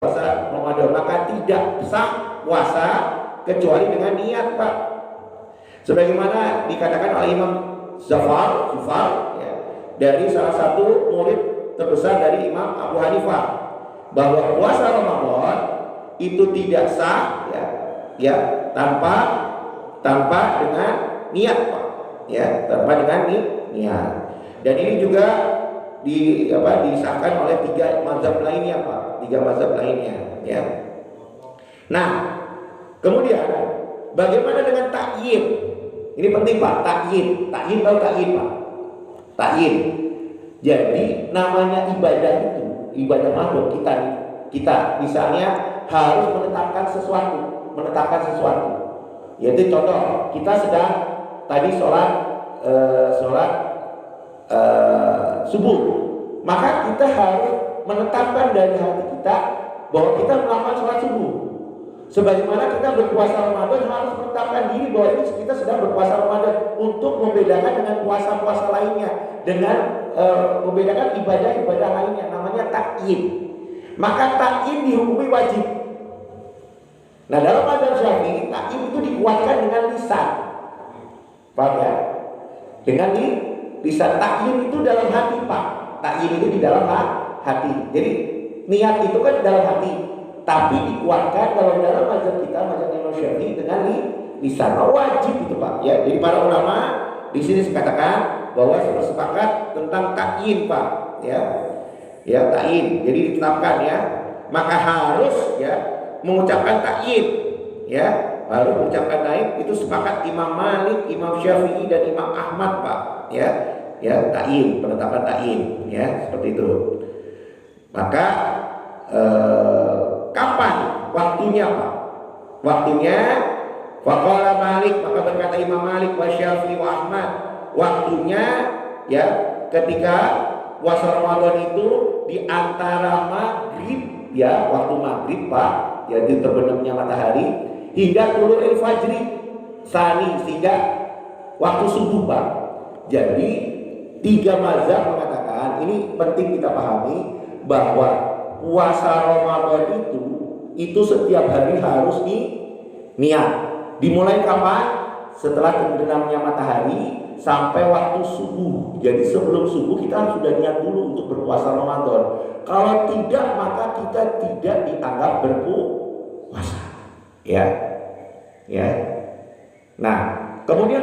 puasa Ramadan, maka tidak sah puasa kecuali dengan niat, Pak. Sebagaimana dikatakan oleh Imam Zufar ya, dari salah satu murid terbesar dari Imam Abu Hanifah, bahwa puasa Ramadan itu tidak sah ya tanpa dengan niat, Pak. Ya, tanpa dengan niat. Dan ini juga disahkan oleh 3 mazhab lainnya, Pak. 3 mazhab lainnya, ya. Nah, kemudian bagaimana dengan takyin? Ini penting, Pak. Takyin tahu takyin, Pak? Takyin. Jadi namanya ibadah itu, ibadah makhluk kita misalnya harus menetapkan sesuatu. Yaitu contoh, kita sedang tadi sholat subuh, maka kita harus menetapkan dari hati kita bahwa kita melakukan sholat subuh. Sebagaimana kita berpuasa Ramadan harus menetapkan diri bahwa ini kita sedang berpuasa Ramadan, untuk membedakan dengan puasa-puasa lainnya, dengan membedakan ibadah-ibadah lainnya, namanya takyin. Maka takyin dihukumi wajib. Nah, dalam mazhab Syafi'i takyin itu dikuatkan dengan lisan. Paham ya? Dengan lisan. Takyin itu dalam hati, Pak. Takyin itu di dalam hati. Jadi niat itu kan dalam hati, tapi dikuatkan dalam mazhab kita, mazhab Imam Syafi'i, dengan lisan. Wajib itu, Pak. Ya, jadi para ulama di sini dikatakan bahwa sepakat tentang takyin, Pak. Ya, takyin. Jadi ditetapkan ya. Maka harus ya mengucapkan takyin, ya, harus mengucapkan takyin. Itu sepakat Imam Malik, Imam Syafi'i dan Imam Ahmad, Pak. Ya, takyin, penetapan takyin, ya, seperti itu. Maka kapan waktunya, Pak? Waktunya faqala Malik, maka berkata Imam Malik wa Syafi'i wa Ahmad, waktunya ya ketika puasa Ramadan itu di antara maghrib, ya, waktu maghrib, Pak, yaitu terbenamnya matahari, hingga tulu'il fajri sani, sehingga waktu subuh, Pak. Jadi 3 mazhab mengatakan, ini penting kita pahami, bahwa puasa Ramadan itu setiap hari harus niat. Dimulai kapan? Setelah terbenamnya matahari sampai waktu subuh. Jadi sebelum subuh kita harus sudah niat dulu untuk berpuasa Ramadan. Kalau tidak, maka kita tidak dianggap berpuasa. Ya. Nah, kemudian